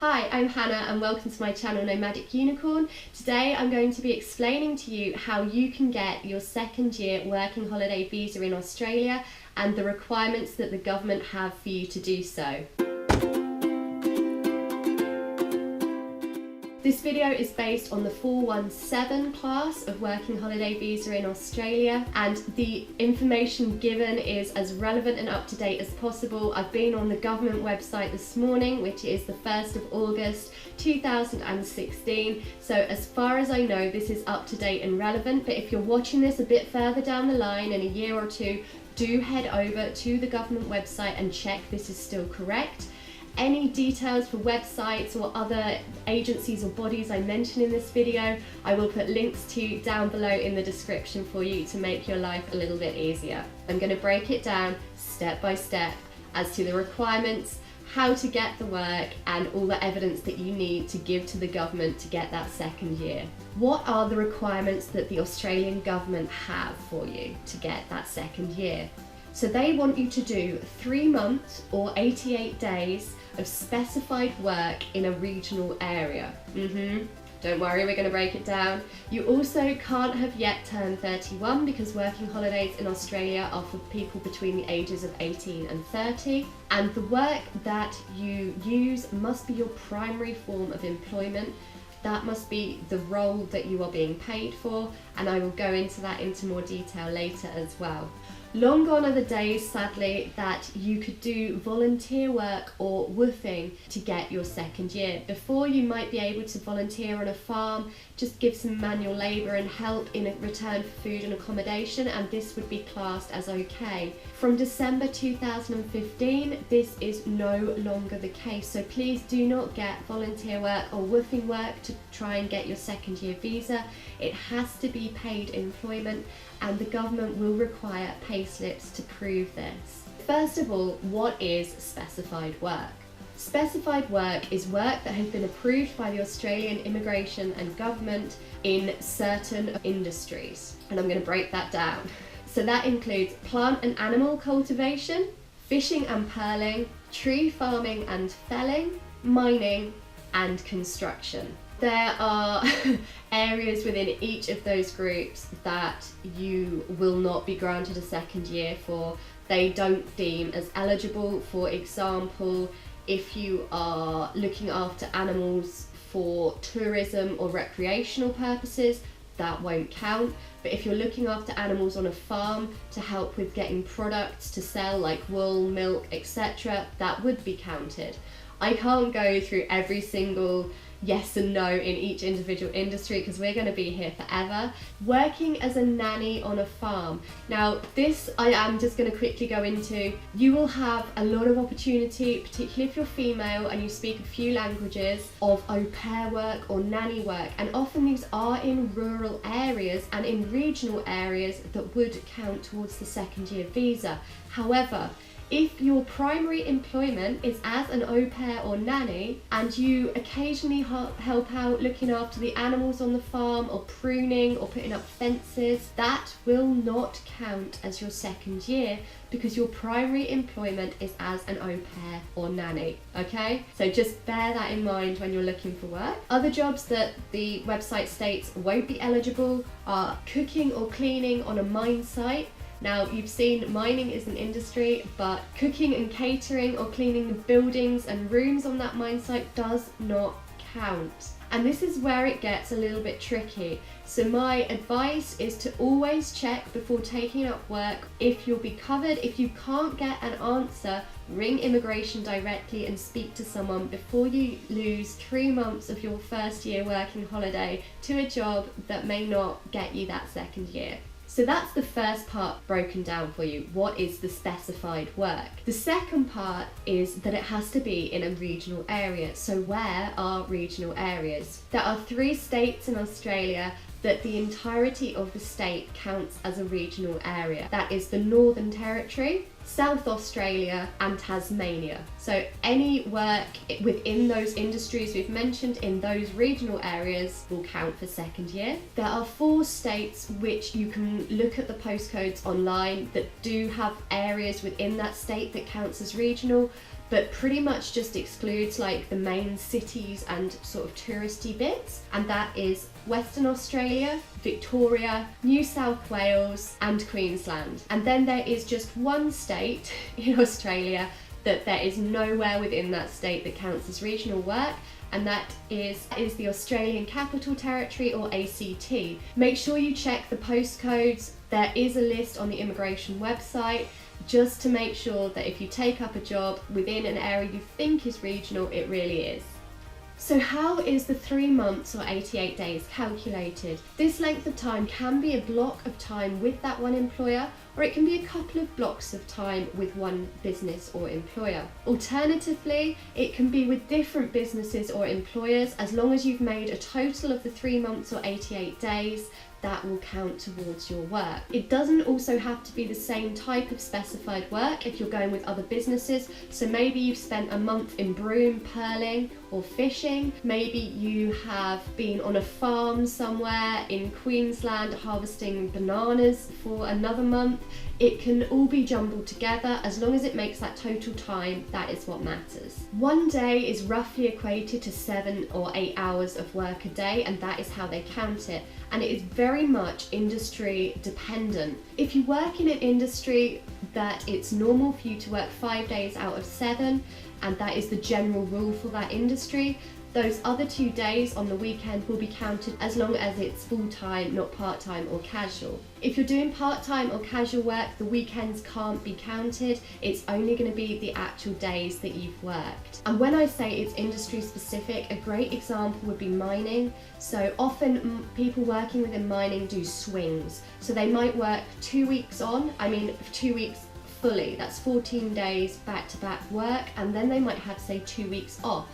Hi, I'm Hannah and welcome to my channel Nomadic Unicorn. Today I'm going to be explaining to you how you can get your second year working holiday visa in Australia and the requirements that the government have for you to do so. This video is based on the 417 class of working holiday visa in Australia, and the information given is as relevant and up to date as possible. I've been on the government website this morning, which is the 1st of August 2016. So as far as I know, this is up to date and relevant, but if you're watching this a bit further down the line in a year or two, do head over to the government website and check this is still correct. Any details for websites or other agencies or bodies I mention in this video, I will put links to down below in the description for you to make your life a little bit easier. I'm going to break it down step by step as to the requirements, how to get the work, and all the evidence that you need to give to the government to get that second year. What are the requirements that the Australian government have for you to get that second year? So they want you to do 3 months or 88 days of specified work in a regional area. Don't worry, we're going to break it down. You also can't have yet turned 31 because working holidays in Australia are for people between the ages of 18 and 30. And the work that you use must be your primary form of employment. That must be the role that you are being paid for, and I will go into that into more detail later as well. Long gone are the days, sadly, that you could do volunteer work or woofing to get your second year. Before, you might be able to volunteer on a farm, just give some manual labour and help in return for food and accommodation, and this would be classed as okay. From December 2015, this is no longer the case, so please do not get volunteer work or woofing work to try and get your second year visa. It has to be paid employment, and the government will require pay slips to prove this. First of all, what is specified work? Specified work is work that has been approved by the Australian Immigration and Government in certain industries, and I'm going to break that down. So that includes plant and animal cultivation, fishing and pearling, tree farming and felling, mining and construction. There are areas within each of those groups that you will not be granted a second year for. They don't deem as eligible. For example, if you are looking after animals for tourism or recreational purposes, that won't count. But if you're looking after animals on a farm to help with getting products to sell like wool, milk, etc., that would be counted. I can't go through every single yes and no in each individual industry because we're going to be here forever. Working as a nanny on a farm. Now this I am just going to quickly go into. You will have a lot of opportunity, particularly if you're female and you speak a few languages, of au pair work or nanny work, and often these are in rural areas and in regional areas that would count towards the second year visa. However, if your primary employment is as an au pair or nanny and you occasionally help out looking after the animals on the farm or pruning or putting up fences, that will not count as your second year because your primary employment is as an au pair or nanny, okay? So just bear that in mind when you're looking for work. Other jobs that the website states won't be eligible are cooking or cleaning on a mine site. Now, you've seen mining is an industry, but cooking and catering or cleaning the buildings and rooms on that mine site does not count. And this is where it gets a little bit tricky. So my advice is to always check before taking up work if you'll be covered. If you can't get an answer, ring immigration directly and speak to someone before you lose 3 months of your first year working holiday to a job that may not get you that second year. So that's the first part broken down for you. What is the specified work? The second part is that it has to be in a regional area. So where are regional areas? There are 3 states in Australia that the entirety of the state counts as a regional area. That is the Northern Territory, South Australia and Tasmania. So any work within those industries we've mentioned in those regional areas will count for second year. There are 4 states which you can look at the postcodes online that do have areas within that state that counts as regional, but pretty much just excludes like the main cities and sort of touristy bits, and that is Western Australia, Victoria, New South Wales and Queensland. And then there is just one state in Australia that there is nowhere within that state that counts as regional work, and that is the Australian Capital Territory, or ACT. Make sure you check the postcodes. There is a list on the immigration website, just to make sure that if you take up a job within an area you think is regional, it really is. So how is the 3 months or 88 days calculated? This length of time can be a block of time with that one employer, or it can be a couple of blocks of time with one business or employer. Alternatively, it can be with different businesses or employers. As long as you've made a total of the 3 months or 88 days, that will count towards your work. It doesn't also have to be the same type of specified work if you're going with other businesses. So maybe you've spent a month in Broome pearling or fishing. Maybe you have been on a farm somewhere in Queensland harvesting bananas for another month. It can all be jumbled together. As long as it makes that total time, that is what matters. 1 day is roughly equated to 7 or 8 hours of work a day, and that is how they count it. And it is very much industry dependent. If you work in an industry that it's normal for you to work 5 days out of 7, and that is the general rule for that industry, those other 2 days on the weekend will be counted as long as it's full-time, not part-time or casual. If you're doing part-time or casual work, the weekends can't be counted. It's only going to be the actual days that you've worked. And when I say it's industry specific, a great example would be mining. So often people working within mining do swings. So they might work 2 weeks on, 2 weeks fully, that's 14 days back-to-back work, and then they might have, say, 2 weeks off.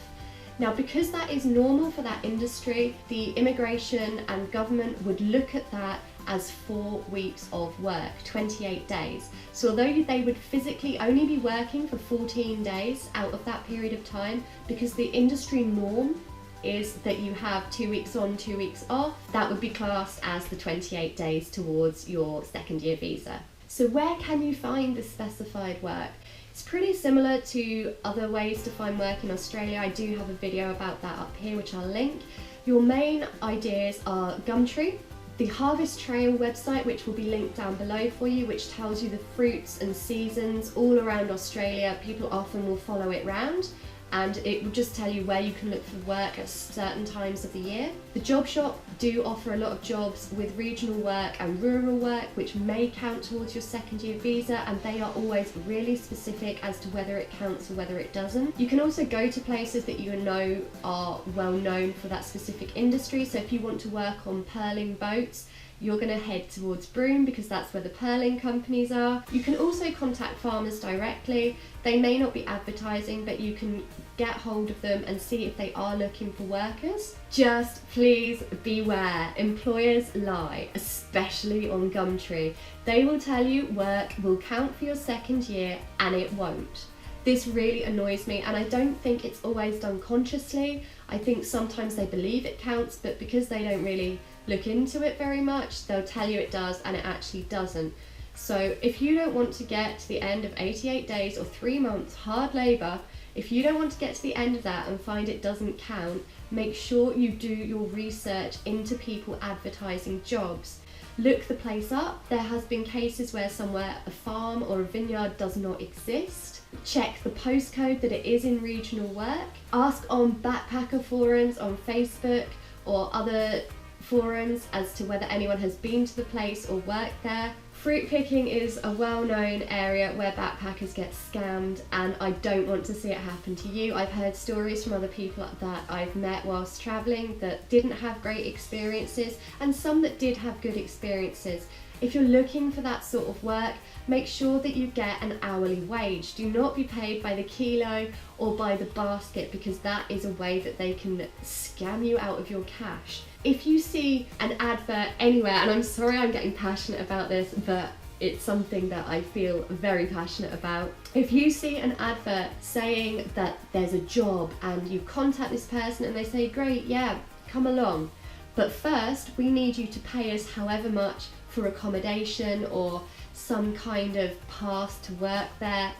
Now, because that is normal for that industry, the immigration and government would look at that as 4 weeks of work, 28 days. So although they would physically only be working for 14 days out of that period of time, because the industry norm is that you have 2 weeks on, 2 weeks off, that would be classed as the 28 days towards your second year visa. So where can you find this specified work? It's pretty similar to other ways to find work in Australia. I do have a video about that up here, which I'll link. Your main ideas are Gumtree, the Harvest Trail website, which will be linked down below for you, which tells you the fruits and seasons all around Australia. People often will follow it round, and it will just tell you where you can look for work at certain times of the year. The job shop do offer a lot of jobs with regional work and rural work, which may count towards your second year visa, and they are always really specific as to whether it counts or whether it doesn't. You can also go to places that you know are well known for that specific industry. So if you want to work on pearling boats, you're going to head towards Broome because that's where the pearling companies are. You can also contact farmers directly. They may not be advertising, but you can get hold of them and see if they are looking for workers. Just please beware, employers lie, especially on Gumtree. They will tell you work will count for your second year and it won't. This really annoys me, and I don't think it's always done consciously. I think sometimes they believe it counts, but because they don't really look into it very much, they'll tell you it does and it actually doesn't. So if you don't want to get to the end of 88 days or 3 months hard labour, if you don't want to get to the end of that and find it doesn't count, make sure you do your research into people advertising jobs. Look the place up. There has been cases where somewhere a farm or a vineyard does not exist. Check the postcode that it is in regional work. Ask on backpacker forums on Facebook or other forums as to whether anyone has been to the place or worked there. Fruit picking is a well-known area where backpackers get scammed, and I don't want to see it happen to you. I've heard stories from other people that I've met whilst travelling that didn't have great experiences, and some that did have good experiences. If you're looking for that sort of work, make sure that you get an hourly wage. Do not be paid by the kilo or by the basket, because that is a way that they can scam you out of your cash. If you see an advert anywhere, and I'm sorry I'm getting passionate about this, but it's something that I feel very passionate about. If you see an advert saying that there's a job and you contact this person and they say, great, yeah, come along, but first we need you to pay us however much for accommodation or some kind of pass to work there,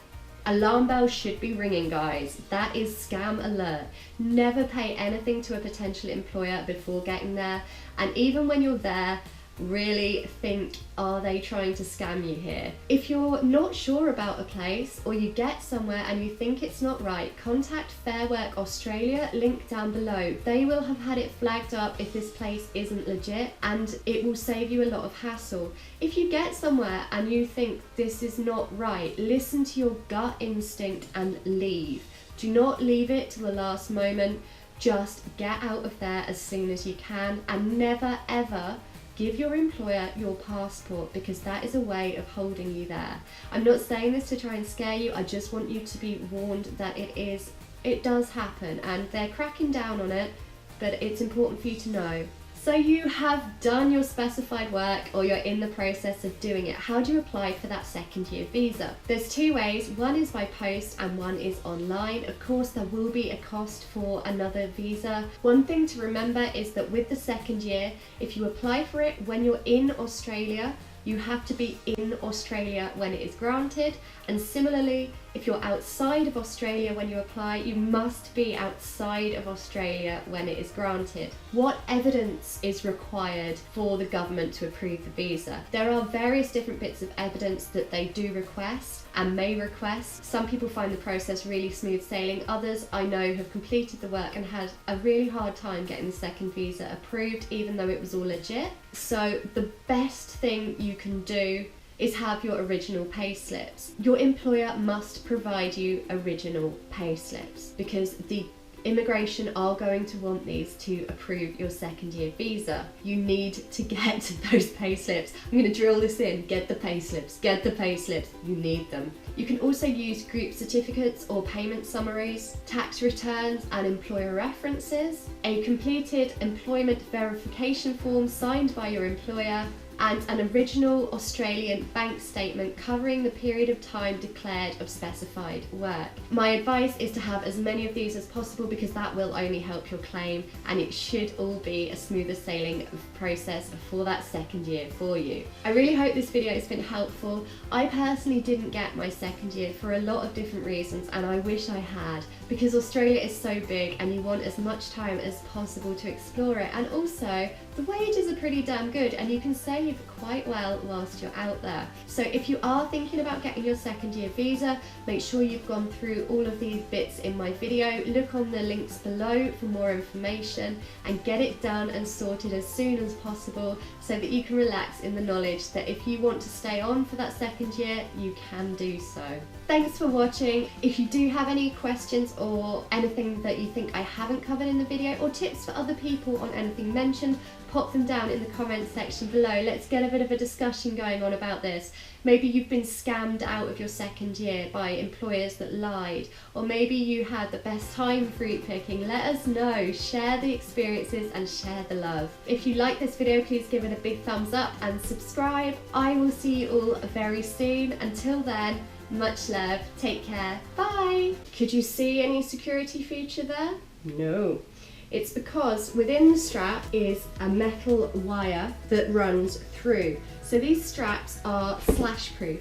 Alarm bells should be ringing, guys. That is scam alert. Never pay anything to a potential employer before getting there, and even when you're there, really think, are they trying to scam you here? If you're not sure about a place, or you get somewhere and you think it's not right, contact Fair Work Australia, link down below. They will have had it flagged up if this place isn't legit, and it will save you a lot of hassle. If you get somewhere and you think this is not right, listen to your gut instinct and leave. Do not leave it to the last moment. Just get out of there as soon as you can, and never ever give your employer your passport, because that is a way of holding you there. I'm not saying this to try and scare you, I just want you to be warned that it does happen, and they're cracking down on it, but it's important for you to know. So you have done your specified work, or you're in the process of doing it. How do you apply for that second year visa? There's two ways. One is by post and one is online. Of course, there will be a cost for another visa. One thing to remember is that with the second year, if you apply for it when you're in Australia, you have to be in Australia when it is granted, and similarly, if you're outside of Australia when you apply, you must be outside of Australia when it is granted. What evidence is required for the government to approve the visa? There are various different bits of evidence that they do request and may request. Some people find the process really smooth sailing, others I know have completed the work and had a really hard time getting the second visa approved, even though it was all legit. So the best thing you can do is have your original pay slips. Your employer must provide you original pay slips, because the immigration are going to want these to approve your second year visa. You need to get those pay slips. I'm going to drill this in. Get the pay slips. Get the pay slips. You need them. You can also use group certificates or payment summaries, tax returns and employer references, a completed employment verification form signed by your employer, and an original Australian bank statement covering the period of time declared of specified work. My advice is to have as many of these as possible, because that will only help your claim, and it should all be a smoother sailing process for that second year for you. I really hope this video has been helpful. I personally didn't get my second year for a lot of different reasons, and I wish I had, because Australia is so big and you want as much time as possible to explore it, and also the wages are pretty damn good and you can save quite well whilst you're out there. So if you are thinking about getting your second year visa, make sure you've gone through all of these bits in my video. Look on the links below for more information, and get it done and sorted as soon as possible, so that you can relax in the knowledge that if you want to stay on for that second year, you can do so. Thanks for watching. If you do have any questions or anything that you think I haven't covered in the video, or tips for other people on anything mentioned, pop them down in the comments section below. Let's get a bit of a discussion going on about this. Maybe you've been scammed out of your second year by employers that lied, or maybe you had the best time fruit picking. Let us know. Share the experiences and share the love. If you like this video, please give it a big thumbs up and subscribe. I will see you all very soon. Until then, much love, take care, bye! Could you see any security feature there? No. It's because within the strap is a metal wire that runs through. So these straps are slash proof.